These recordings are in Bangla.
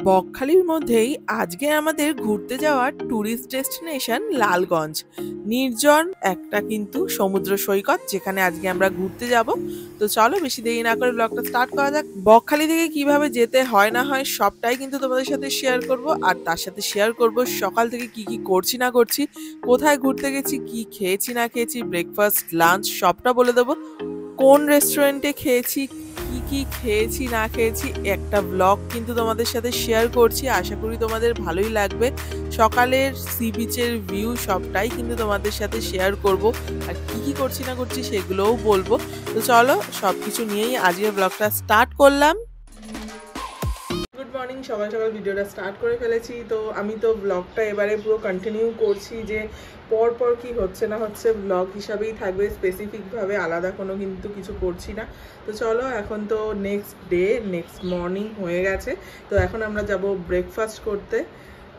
বকখালির মধ্যেই আজকে আমাদের ঘুরতে যাওয়ার ট্যুরিস্ট ডেস্টিনেশন লালগঞ্জ। নির্জন একটা কিন্তু সমুদ্র সৈকত, যেখানে আজকে আমরা ঘুরতে যাব। তো চলো বেশি দেরি না করে ব্লগটা স্টার্ট করা যাক। বকখালি থেকে কিভাবে যেতে হয় না হয় সবটাই কিন্তু তোমাদের সাথে শেয়ার করব, আর তার সাথে শেয়ার করব সকাল থেকে কি কি করছি না করছি, কোথায় ঘুরতে গেছি, কি খেয়েছি না খেয়েছি, ব্রেকফাস্ট লাঞ্চ সবটা বলে দেবো। কোন রেস্টুরেন্টে খেয়েছি, কি কি খেয়েছি না খেয়েছি, একটা ব্লগ কিন্তু তোমাদের সাথে শেয়ার করছি। আশা করি তোমাদের ভালোই লাগবে। সকালের সি বিচের ভিউ সবটাই কিন্তু তোমাদের সাথে শেয়ার করব, আর কি কি করছি না করছি সেগুলোও বলবো। তো চলো সবকিছু নিয়েই আজকের ব্লগটা স্টার্ট করলাম। গুড মর্নিং, সকাল সকাল ভিডিওটা স্টার্ট করে ফেলেছি। তো আমি তো ব্লগটা এবারে পুরো কন্টিনিউ করছি, যে পর পর কি হচ্ছে না হচ্ছে ব্লগ হিসাবেই থাকবে, স্পেসিফিকভাবে আলাদা কোনো কিন্তু কিছু করছি না। তো চলো, এখন তো নেক্সট মর্নিং হয়ে গেছে। তো এখন আমরা যাব ব্রেকফাস্ট করতে।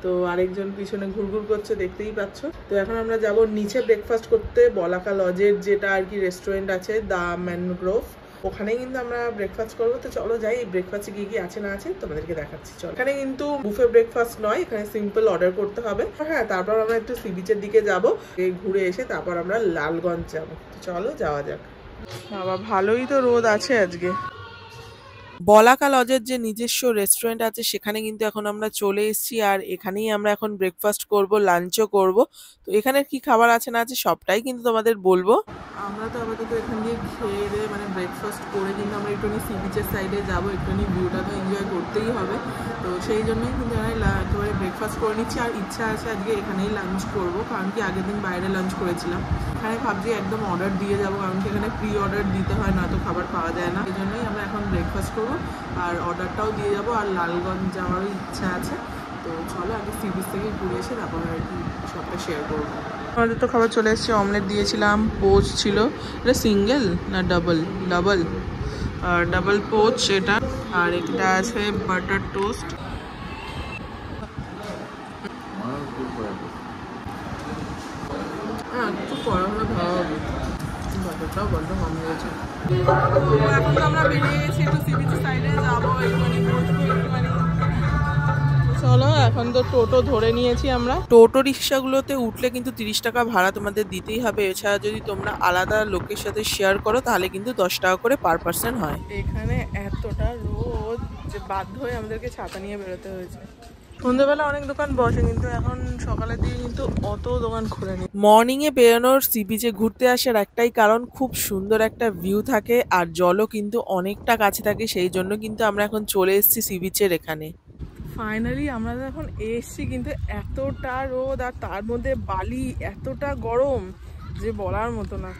তো আরেকজন পিছনে ঘুরঘুর করছে, দেখতেই পাচ্ছ। তো এখন আমরা যাব নিচে ব্রেকফাস্ট করতে, বলাকা লজের যেটা আর কি রেস্টুরেন্ট আছে, দ্য ম্যানগ্রোভ, ওখানে কিন্তু আমরা ব্রেকফাস্ট করবো। তো চলো যাই, ব্রেকফাস্টে কি কি আছে না আছে তোমাদেরকে দেখাচ্ছি। চলো, এখানে কিন্তু বুফে ব্রেকফাস্ট নয়, এখানে সিম্পল অর্ডার করতে হবে। হ্যাঁ, তারপর আমরা একটু সি বিচের দিকে যাবো, ঘুরে এসে তারপর আমরা লালগঞ্জ যাবো। তো চলো যাওয়া যাক। বাবা, ভালোই তো রোদ আছে আজকে। বলাকা লজের যে নিজস্ব রেস্টুরেন্ট আছে সেখানে কিন্তু এখন আমরা চলে এসেছি, আর এখানেই আমরা এখন ব্রেকফাস্ট করব, লাঞ্চও করব। তো এখানে কি খাবার আছে না আছে সবটাই কিন্তু তোমাদের বলবো। আমরা তো আপাতত এখান দিয়ে খেয়ে দিয়ে মানে ব্রেকফাস্ট করে কিন্তু আমরা একটুখানি সি বিচের সাইডে যাবো, একটুখানি ভিউটা তো এনজয় করতেই হবে। তো সেই জন্যই কিন্তু একেবারে ব্রেকফাস্ট করে নিচ্ছি, আর ইচ্ছা আছে আজকে এখানেই লাঞ্চ করব, কারণ কি আগের দিন বাইরে লাঞ্চ করেছিলাম। এখানে ভাবছি একদম অর্ডার দিয়ে যাবো, কারণ কি এখানে প্রি অর্ডার দিতে হয়, নয়তো খাবার পাওয়া যায় না। এই জন্যই আমরা এখন ব্রেকফাস্ট করবো আর অর্ডারটাও দিয়ে যাবো, আর লালগঞ্জ যাওয়ারও ইচ্ছা আছে। তো চলো আগে সি বিচ থেকে ঘুরে এসে তারপর আর কি সবটা শেয়ার করবো। আমাদের তো খাবার চলে এসেছে, অমলেট দিয়েছিলাম, পোচ ছিল, এটা সিঙ্গেল না ডাবল? ডাবল, আর ডাবল পোচ এটা, আর এটা আছে বাটার টোস্ট। হ্যাঁ, একটু পড়া হলে ভালো হবে, বাটারটাও বড্ড কম হয়েছে। এখন তো আমরা বেরিয়ে গেছি, একটু সি বিচ সাইডে যাবো, একটুখানি বসবো একটুখানি। চলো, এখন তো টোটো ধরে নিয়েছি আমরা। টোটো রিক্সাগুলোতে উঠলে কিন্তু 30 টাকা ভাড়া তোমাদের দিতেই হবে। এছাড়া যদি তোমরা আলাদা লোকের সাথে শেয়ার করো তাহলে কিন্তু 10 টাকা করে পার পার্সন হয়। এখানে এতটা রোদ যে বাধ্য হয়ে আমাদেরকে ছাতা নিয়ে বেরোতে হয়েছে। সন্ধ্যেবেলা অনেক দোকান বসে, কিন্তু এখন সকালের দিকে কিন্তু অত দোকান খুলে নেই। মর্নিং এ বেরোনোর সি বিচে ঘুরতে আসার একটাই কারণ, খুব সুন্দর একটা ভিউ থাকে, আর জলও কিন্তু অনেকটা কাছে থাকে। সেই জন্য কিন্তু আমরা এখন চলে এসেছি সি বিচের এখানে। ফাইনালি আমরা এখন এসছি, কিন্তু এতটা রোদ আর তার মধ্যে বালি, এতটা গরম যে বলার মতো না।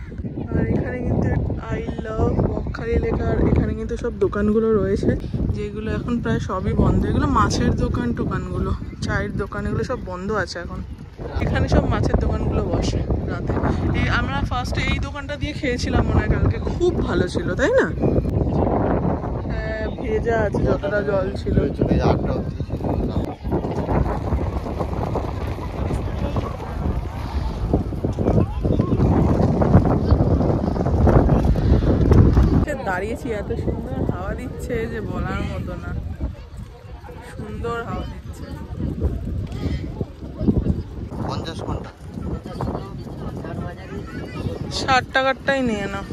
আর এখানে কিন্তু আই লাভ বকখালি লেখার এখানে কিন্তু সব দোকানগুলো রয়েছে, যেগুলো এখন প্রায় সবই বন্ধ। এগুলো মাছের দোকান টোকানগুলো, চায়ের দোকান, এগুলো সব বন্ধ আছে এখন। এখানে সব মাছের দোকানগুলো বসে রাতে। আমরা ফার্স্টে এই দোকানটা দিয়ে খেয়েছিলাম মনে হয় কালকে, খুব ভালো ছিল, তাই না? হ্যাঁ, ভেজা আছে, যতটা জল ছিল। দাঁড়িয়েছি, এত সুন্দর হাওয়া দিচ্ছে যে বলার মতো না, সুন্দর হাওয়া দিচ্ছে। 60 টাকারটাই নিয়ে নাও।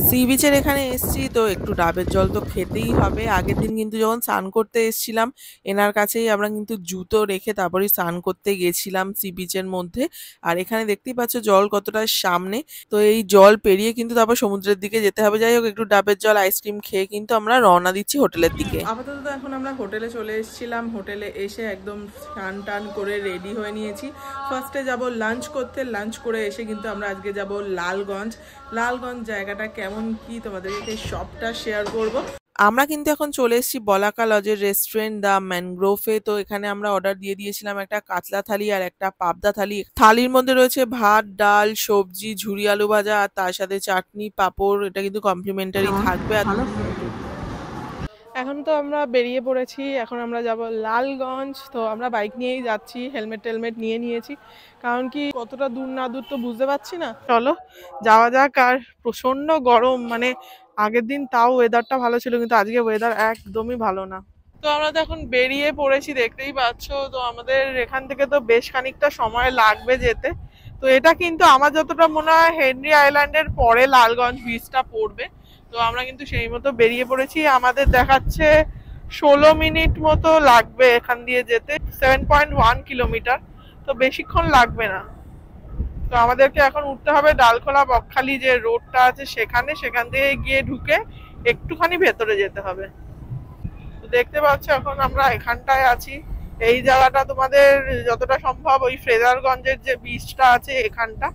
সি বিচের এখানে এসছি তো একটু ডাবের জল তো খেতেই হবে। আগের দিন কিন্তু যখন স্নান করতে এসছিলাম, এনার কাছেই আমরা কিন্তু জুতো রেখে তারপরে স্নান করতে গেছিলাম সি বিচের মধ্যে। আর এখানে দেখতেই পাচ্ছ জল কতটা সামনে। তো এই জল পেরিয়ে কিন্তু তারপর সমুদ্রের দিকে যেতে হবে। যাই হোক, একটু ডাবের জল আইসক্রিম খেয়ে কিন্তু আমরা রওনা দিচ্ছি হোটেলের দিকে। আপাতত এখন আমরা হোটেলে চলে এসেছিলাম। হোটেলে এসে একদম স্নান টান করে রেডি হয়ে নিয়েছি। ফার্স্টে যাব লাঞ্চ করতে, লাঞ্চ করে এসে কিন্তু আমরা আজকে যাব লালগঞ্জ। লালগঞ্জ জায়গাটা কেমন কি তোমাদেরকে সবটা শেয়ার করব। আমরা কিন্তু এখন চলে এসেছি বলাকা লজের রেস্টুরেন্ট দ্য ম্যানগ্রোভে। তো এখানে আমরা অর্ডার দিয়ে দিয়েছিলাম একটা কাতলা থালি আর একটা পাবদা থালি। থালির মধ্যে রয়েছে ভাত, ডাল, সবজি, ঝুরি আলু ভাজা, আর তার সাথে চাটনি, পাঁপড়। এটা কিন্তু কমপ্লিমেন্টারি থাকবে। এখন তো আমরা বেরিয়ে পড়েছি, এখন আমরা যাব লালগঞ্জ। তো আমরা বাইক নিয়েই যাচ্ছি, হেলমেট টেলমেট নিয়ে নিয়েছি, কারণ কি কতটা দূর না দূর তো বুঝতে পারছি না। চলো যাওয়া যাক। আর প্রচন্ড গরম, মানে আগের দিন তাও ওয়েদারটা ভালো ছিল, কিন্তু আজকে ওয়েদার একদমই ভালো না। তো আমরা তো এখন বেরিয়ে পড়েছি, দেখতেই পাচ্ছ। তো আমাদের এখান থেকে তো বেশ খানিকটা সময় লাগবে যেতে। তো এটা কিন্তু আমার যতটা মনে হয় হেনরি আইল্যান্ডের পরে লালগঞ্জ বিচটা পড়বে। তো আমরা কিন্তু সেই মতো বেরিয়ে পড়েছি। আমাদের দেখাচ্ছে 16 মিনিট মতো লাগবে এখান দিয়ে যেতে, 7.1 কিলোমিটার। তো বেশিক্ষণ লাগবে না। তো আমাদেরকে এখন উঠতে হবে ডালখোলা বকখালি যে রোডটা আছে সেখানে, সেখান থেকে গিয়ে ঢুকে একটুখানি ভেতরে যেতে হবে। তো দেখতে পাচ্ছ এখন আমরা এখানটায় আছি। এই জায়গাটা তোমাদের যতটা সম্ভব ওই ফ্রেজারগঞ্জের যে বিচটা আছে এখানটা।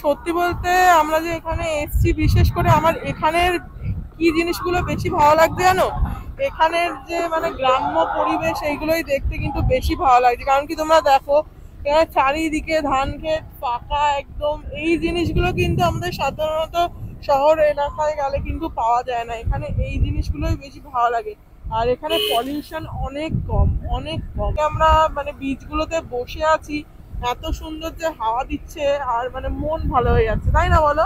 সত্যি বলতে আমরা যে এখানে এসছি, বিশেষ করে আমার এখানের কি জিনিসগুলো বেশি ভালো লাগছে জানো, এখানের যে মানে গ্রাম্য পরিবেশ এইগুলোই দেখতে কিন্তু বেশি ভালো লাগছে। কারণ কি তোমরা দেখো চারিদিকে ধান ক্ষেত ফাঁকা একদম, এই জিনিসগুলো কিন্তু আমাদের সাধারণত শহর এলাকায় গেলে কিন্তু পাওয়া যায় না। এখানে এই জিনিসগুলোই বেশি ভালো লাগে। আর এখানে পলিউশন অনেক কম, অনেক কম। আমরা মানে বিচগুলোতে বসে আছি, এত সুন্দর যে হাওয়া দিচ্ছে, আর মানে মন ভালো হয়ে যাচ্ছে, তাই না বলো?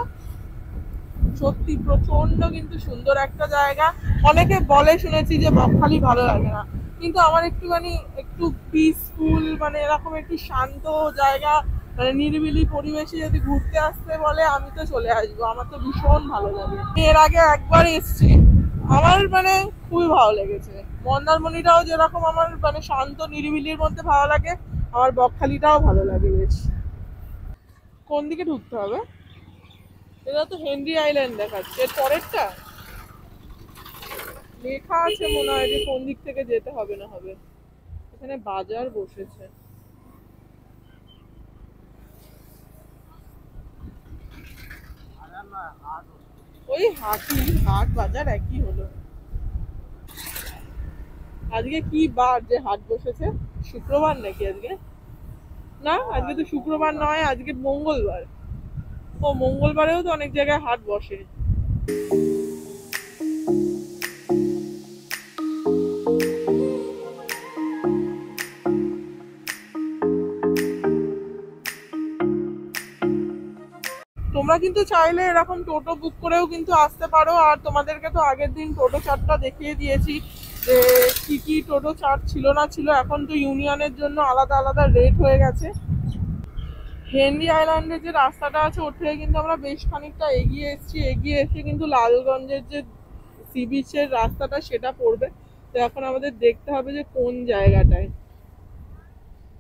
সত্যি প্রচন্ড কিন্তু সুন্দর একটা জায়গা। অনেকে বলে শুনেছি যে বকখালি ভালো লাগে না, কিন্তু আমার একটুখানি একটু পিসফুল, মানে এরকম একটু শান্ত জায়গা, মানে নিরিবিলি পরিবেশে যদি ঘুরতে আসতে বলে আমি তো চলে আসবো। আমার তো ভীষণ ভালো লাগে। এর আগে একবার এসেছি, আমার মানে খুবই ভালো লেগেছে। মন্দারমণিটাও যেরকম আমার মানে শান্ত নিরিবিলির মধ্যে ভালো লাগে, আমার বকখালিটাও ভালো লাগে বেশ। কোন দিকে ঢুকতে হবে? এটা তো হেনরি আইল্যান্ড দেখাচ্ছে, এর পরেরটা লেখা আছে মনে হয় যে কোন দিক থেকে যেতে হবে না হবে। এখানে বাজার বসেছে, ওই হাট বাজার একই হলো। আজকে কি বার যে হাট বসেছে? শুক্রবার নাকি আজকে? না, আজকে তো শুক্রবার নয়, আজকে মঙ্গলবার। ও, মঙ্গলবারেও তো অনেক জায়গায় হাট বসে। তোমরা কিন্তু চাইলে এরকম টোটো বুক করেও কিন্তু আসতে পারো। আর তোমাদেরকে তো আগের দিন টোটো চার্টটা দেখিয়ে দিয়েছি যে কি কি টোটো চার্ট ছিল না ছিল। এখন তো ইউনিয়নের জন্য আলাদা আলাদা রেট হয়ে গেছে। হেনরি আইল্যান্ডের যে রাস্তাটা আছে ওর থেকে কিন্তু আমরা বেশ খানিকটা এগিয়ে এসেছি। এগিয়ে এসে কিন্তু লালগঞ্জের যে সি বিচের রাস্তাটা সেটা পড়বে। তো এখন আমাদের দেখতে হবে যে কোন জায়গাটায়।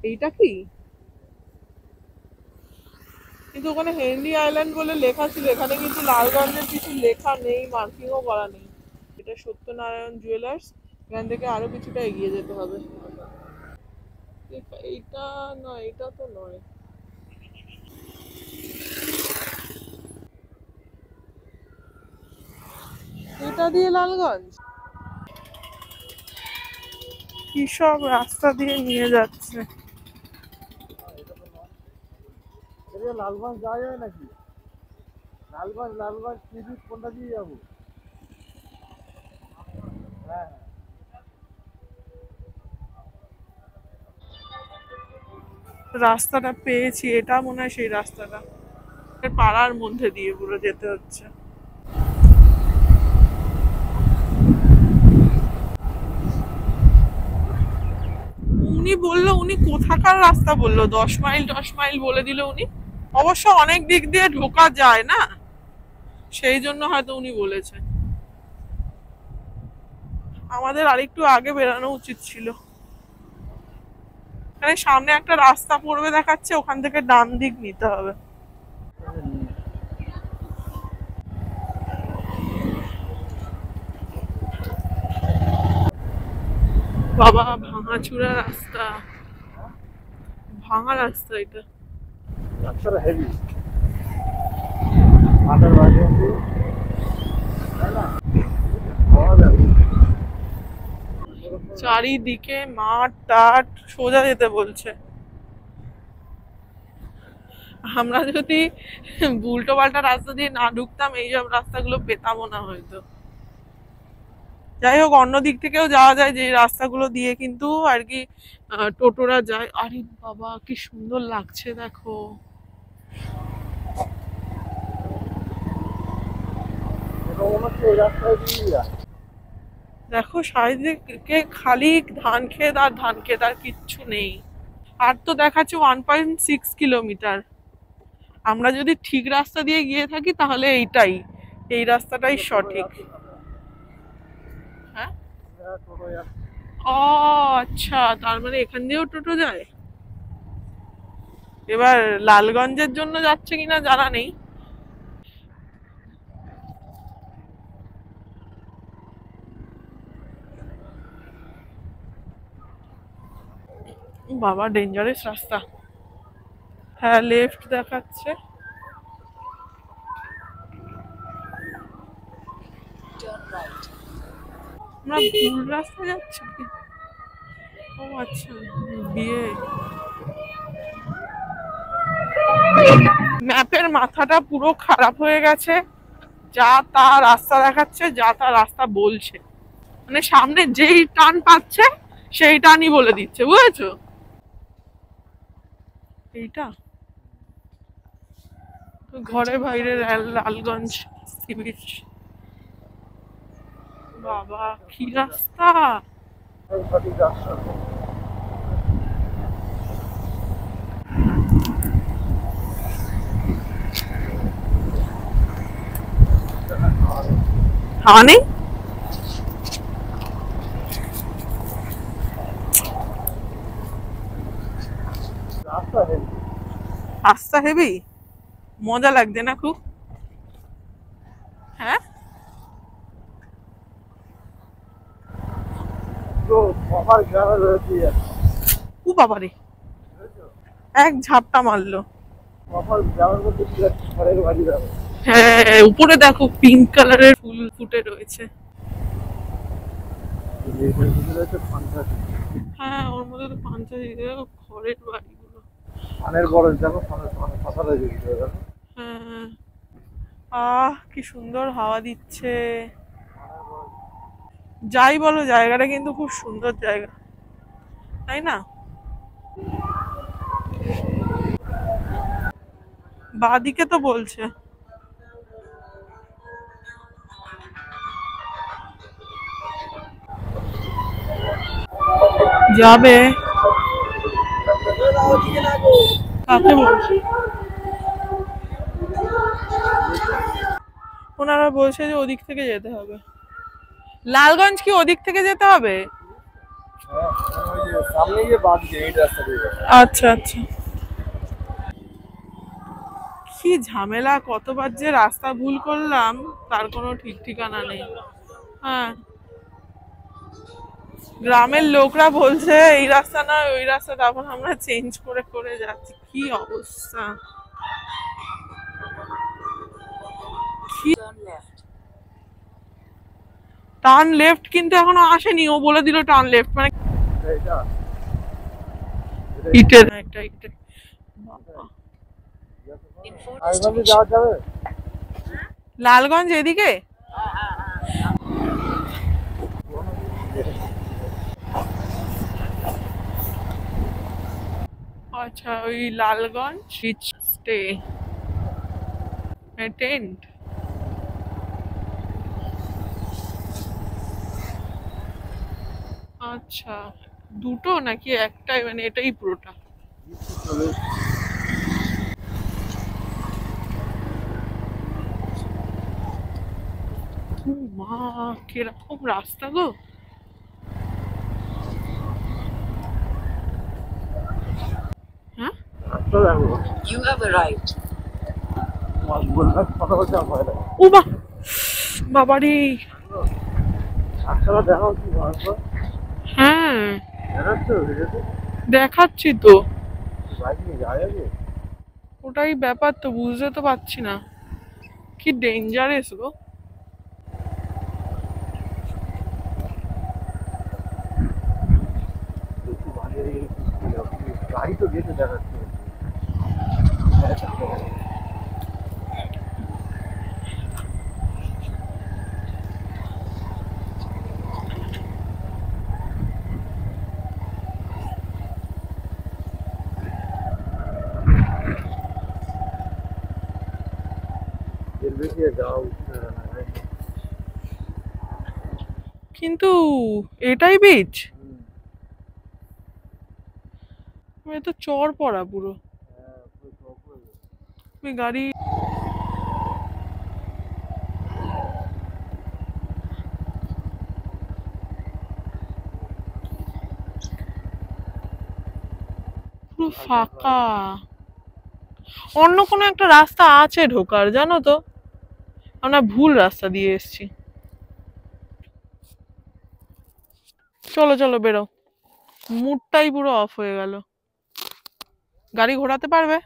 এইটা কি? কিন্তু ওখানে হেনরি আইল্যান্ড বলে লেখা ছিল, এখানে কিন্তু লালগঞ্জের কিছু লেখা নেই, মার্কিংও করা নেই। এটা সত্যনারায়ণ জুয়েলার্স। এখান থেকে আরো কিছুটা এগিয়ে যেতে হবে। এইটা নয়, এটা তো নয়। এটা দিয়ে লালগঞ্জ কি সব রাস্তা দিয়ে নিয়ে যাচ্ছে। লালগঞ্জ যাওয়া যায় নাকি? লালগঞ্জ সি বিচ কোনটা দিয়ে যাবো? হ্যাঁ, রাস্তাটা পেয়েছি, এটা মনে হয় সেই রাস্তাটা। পাড়ার মধ্যে দিয়ে পুরো যেতে হচ্ছে। উনি বললো, উনি কোথাকার রাস্তা বললো, 10 মাইল বলে দিল উনি। অবশ্য অনেক দিক দিয়ে ঢোকা যায় না, সেই জন্য হয়তো উনি বলেছে। আমাদের আরেকটু আগে বেরানো উচিত ছিল। মানে সামনে একটা রাস্তা পড়বে দেখাচ্ছে, ওখান থেকে ডান দিক নিতে হবে। বাবা, ভাঙাচুরা রাস্তা, ভাঙা রাস্তা এটা। রাস্তাটা হেভি, মাথার বাজে চারিদিকে মাঠ টাট, সোজা যেতে বলছে। আমরা যদি উল্টো পাল্টা রাস্তা দিয়ে না ঢুকতাম এইসব রাস্তাগুলো পেতামও না হয়তো। যাই হোক, অন্য দিক থেকেও যাওয়া যায় যে রাস্তাগুলো দিয়ে কিন্তু আর কি টোটোরা যায়। আরে বাবা কি সুন্দর লাগছে দেখো। দেখো চারিদিকে খালি ধান ক্ষেত আর ধান ক্ষেত, আর কিচ্ছু নেই। আর তো দেখাচ্ছে 1.6 কিলোমিটার। আমরা যদি ঠিক রাস্তা দিয়ে গিয়ে থাকি তাহলে এই রাস্তাটাই সঠিক। হ্যাঁ, ও আচ্ছা, তার মানে এখান দিয়েও টোটো যায়। এবার লালগঞ্জের জন্য যাচ্ছে কিনা জানা নেই। বাবা ডেঞ্জারাস রাস্তা। হ্যাঁ, লেফট দেখাচ্ছে। আমরা ভুল রাস্তা যাচ্ছি কি? ও আচ্ছা, বিয়ে। ম্যাপের মাথাটা পুরো খারাপ হয়ে গেছে। যা তা রাস্তা দেখাচ্ছে, যা তা রাস্তা বলছে, মানে সামনে যেই টান পাচ্ছে সেই টানই বলে দিচ্ছে, বুঝেছো? এইটা ঘরে বাইরে লালগঞ্জ সি বিচ। বাবা কি রাস্তা! হাওয়া নেই। রাস্তা হেভি, মজা লাগছে না খুব? হ্যাঁ, ও বাবারে, এক ঝাপটা মারলো। হ্যাঁ, উপরে দেখো পিঙ্ক কালারের ফুল ফুটে রয়েছে। হ্যাঁ, ওর মধ্যে তো পাঞ্চা দিয়ে দেখো খড়ের বাড়িগুলো। হ্যাঁ, কি সুন্দর হাওয়া দিচ্ছে। যাই বলো, জায়গাটা কিন্তু খুব সুন্দর জায়গা, তাই না? বাদিকে তো বলছে। যাবে কাকে বলছে? ওনারা বলছে যে ওদিক থেকে যেতে হবে। লালগঞ্জ কি ওদিক থেকে যেতে হবে? আচ্ছা আচ্ছা। কি ঝামেলা, কতবার যে রাস্তা ভুল করলাম তার কোনো ঠিক ঠিকানা নেই। হ্যাঁ, গ্রামের লোকরা বলছে এই রাস্তা না ওই রাস্তা, তারপর আমরা চেঞ্জ করে করে যাচ্ছি। কি অবস্থা! টার্ন লেফট কিন্তু এখনো আসেনি, ও বলে দিল টার্ন লেফট মানে ইটের একটা ইটের। লালগঞ্জ এদিকে? আচ্ছা, ওই লালগঞ্জ বিচ স্টে টেন্ট। আচ্ছা, দুটো নাকি একটাই, মানে এটাই পুরোটা? মা, কিরকম রাস্তা গো! হ্যাঁ, ও বাবারে। হ্যাঁ, দেখাচ্ছি তো, ওটাই ব্যাপার তো, বুঝতে তো পারছি না। কি ডেঞ্জারাস গো! কিন্তু এটাই বিচ, তো চর পড়া পুরো গাড়ি। পুরো ফাঁকা। অন্য কোনো একটা রাস্তা আছে ঢোকার, জানো তো, আমরা ভুল রাস্তা দিয়ে এসেছি। চলো চলো বেরো, মুডটাই পুরো অফ হয়ে গেল। গাড়ি ঘোরাতে পারবে?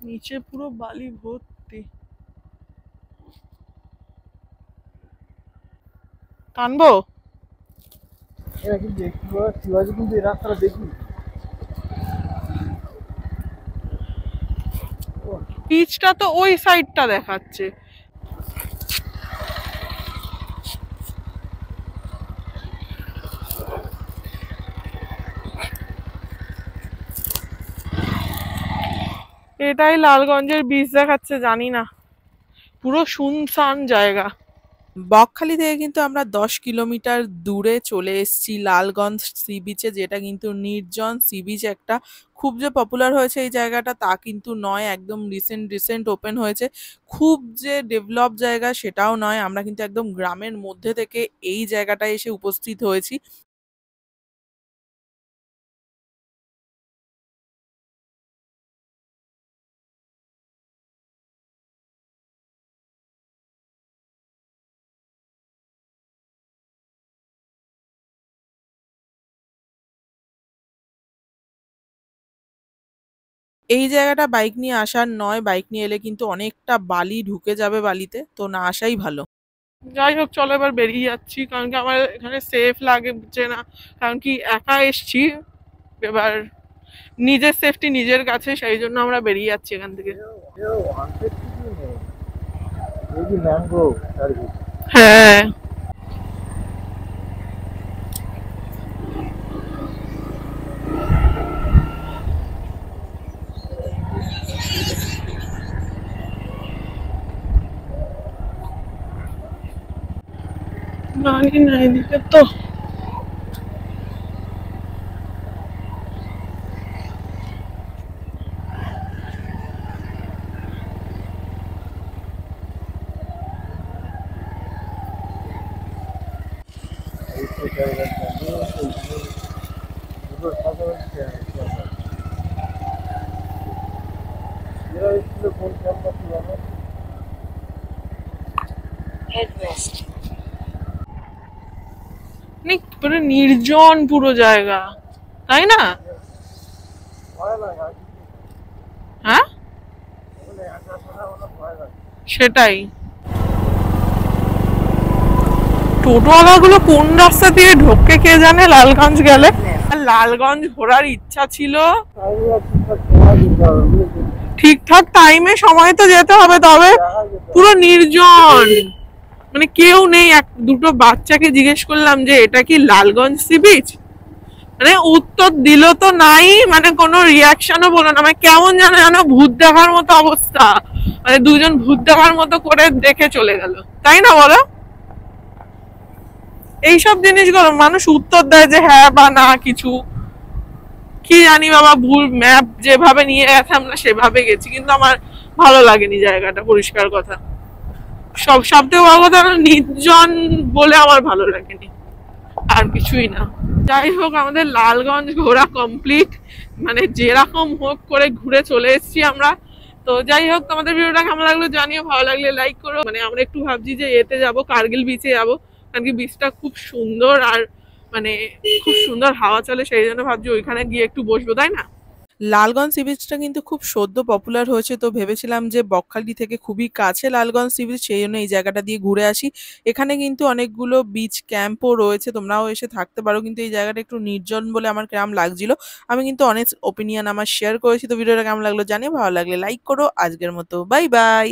নিচে পুরো বালি ভর্তি। টানবো? শিবাজি কিন্তু এই রাস্তাটা দেখি, পিচটা তো ওই সাইডটা দেখাচ্ছে। এটাই লালগঞ্জের বিচ দেখাচ্ছে, জানি না, পুরো শুনশান জায়গা। বকখালি থেকে কিন্তু আমরা 10 কিলোমিটার দূরে চলে এসেছি লালগঞ্জ সি বিচে, যেটা কিন্তু নির্জন সি বিচ। একটা খুব যে পপুলার হয়েছে এই জায়গাটা তা কিন্তু নয়, একদম রিসেন্ট ওপেন হয়েছে। খুব যে ডেভেলপ জায়গা সেটাও নয়, আমরা কিন্তু একদম গ্রামের মধ্যে থেকে এই জায়গাটায় এসে উপস্থিত হয়েছি। এই জায়গাটা বাইক নিয়ে আসার নয়, বাইক নিয়ে এলে কিন্তু অনেকটা বালি ঢুকে যাবে বালিতে, তো না আসাই ভালো। যাই হোক চলো এবার বেরিয়ে যাচ্ছি, কারণ কি আমার এখানে সেফ লাগছে না, কারণ কি একা এসছি, এবার নিজের সেফটি নিজের কাছে, সেই জন্য আমরা বেরিয়ে যাচ্ছি এখান থেকে। হ্যাঁ গাড়ি না এদিকে তো। পুরো নির্জন পুরো জায়গা, তাই না? হ্যাঁ সেটাই। টোটোওয়ালা গুলো কোন রাস্তা দিয়ে ঢোকে কে জানে লালগঞ্জ গেলে। লালগঞ্জ ঘোরার ইচ্ছা ছিল, ঠিকঠাক টাইমে সময় তো যেতে হবে, তবে পুরো নির্জন, মানে কেউ নেই। এক দুটো বাচ্চাকে জিজ্ঞেস করলাম যে এটা কি লালগঞ্জ সি বিচ, মানে উত্তর দিল তো নাই, মানে কোনো রিয়াকশনও বলো না, মানে কেমন যেন যেন ভূত দেখার মতো অবস্থা, মানে দুজন ভূত দেখার মতো করে দেখে চলে গেল, তাই না বলো? এইসব জিনিসগুলো মানুষ উত্তর দেয় যে হ্যাঁ বা না কিছু, কি জানি বাবা, ভুল ম্যাপ যেভাবে নিয়ে গেছে আমরা সেভাবে গেছি, কিন্তু আমার ভালো লাগেনি জায়গাটা, পরিষ্কার কথা। সব থেকে বড় কথা নির্জন বলে আমার ভালো লাগেনি, আর কিছুই না। যাই হোক আমাদের লালগঞ্জ ঘোরা কমপ্লিট, মানে যেরকম হোক করে ঘুরে চলে এসেছি আমরা। তো যাই হোক তোমাদের ভিডিওটা কেমন লাগলো জানিও, ভালো লাগলে লাইক করো। মানে আমরা একটু ভাবছি যে এতে যাব, কার্গিল বিচে যাবো, কারণ কি বিচটা খুব সুন্দর আর মানে খুব সুন্দর হাওয়া চলে, সেই জন্য ভাবছি ওইখানে গিয়ে একটু বসবো, তাই না? লালগঞ্জ সি বিচটা কিন্তু খুব সদ্য পপুলার হয়েছে, তো ভেবেছিলাম যে বকখালি থেকে খুবই কাছে লালগঞ্জ সি বিচ, সেই জন্য এই জায়গাটা দিয়ে ঘুরে আসি। এখানে কিন্তু অনেকগুলো বিচ ক্যাম্পও রয়েছে, তোমরাও এসে থাকতে পারো, কিন্তু এই জায়গাটা একটু নির্জন বলে আমার কেমন লাগছিল। আমি কিন্তু অনেক ওপিনিয়ন আমার শেয়ার করেছি। তো ভিডিওটা কেমন লাগলো জানিয়ে, ভালো লাগলে লাইক করো। আজকের মতো বাই বাই।